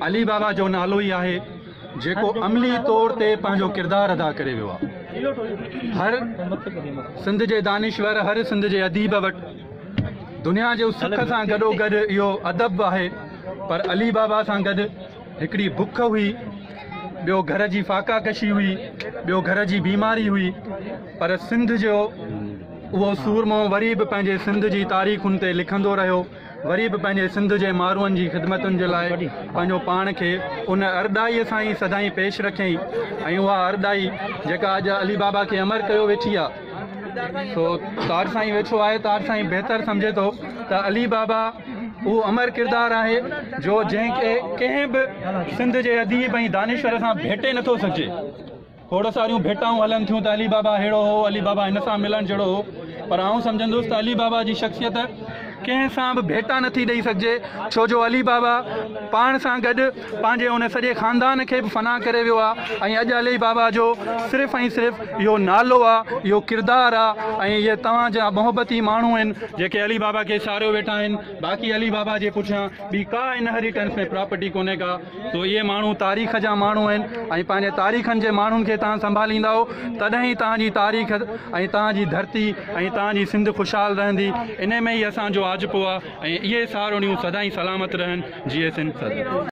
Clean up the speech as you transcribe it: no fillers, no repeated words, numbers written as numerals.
अली बाबा जो नालो ही आहे जेको अमली तौर ते पंहिंजो किरदारु अदा करे वियो आहे। हर सिंध जे दानिश्वर, हर सिंध जे अदीब वटि दुनिया जे सुख सां गॾोगॾु इहो अदब आहे, पर अली बाबा सां गॾु हिकिड़ी बुख हुई, ॿियो घर जी फाकाकशी हुई, ॿियो घर जी बीमारी हुई, पर सिंध जो उहो सूरमो वरी बि पंहिंजे सिंध जी तारीख़ुनि ते लिखंदो रहियो, वरी बि पंहिंजे सिंध जे माण्हुनि जी ख़िदमतुनि जे लाइ पंहिंजो पाण खे उन अरदाईअ सां ई सदाईं पेश रखियईं। ऐं उहा अरदाई जेका अॼु अली बाबा खे अमर कयो वेठी आहे, सो तार साईं वेठो आहे, तार साईं बहितर सम्झे थो त अली बाबा उहो अमर किरदारु आहे जो जंहिंखे कंहिं बि सिंध जे अदीब ऐं दानिश्वर सां भेटे नथो सघिजे। खोड़ सारियूं भेटाऊं हलनि थियूं त अली बाबा अहिड़ो हो, अली बाबा हिन सां मिलणु जहिड़ो हो, पर आउं सम्झंदुसि त अली बाबा जी शख़्सियत कंहिं सां बि भेटा नथी ॾेई सघिजे, छो जो अली बाबा पाण सां गॾु पंहिंजे उन सॼे ख़ानदान खे बि फ़ना करे वियो आहे। ऐं अॼु अली बाबा जो सिर्फ़ु ऐं सिर्फ़ु इहो नालो आहे, इहो किरदारु आहे, ऐं इहे तव्हांजा मोहबती माण्हू आहिनि जेके अली बाबा खे सारियो वेठा आहिनि। बाक़ी अली बाबा जे पुठियां ॿी का इनहेरिटेंस में प्रॉपर्टी कोन्हे का, तो इहे माण्हू तारीख़ जा माण्हू आहिनि, ऐं पंहिंजे तारीख़नि जे माण्हुनि खे तव्हां संभालींदा तॾहिं तव्हांजी तारीख़ ऐं तव्हांजी धरती ऐं तव्हांजी सिंध ख़ुशहाल रहंदी। इन में ई असांजो आजपो आहे, ऐं इहे सारोणियूं सदाईं सलामत रहनि। जीए सिंध।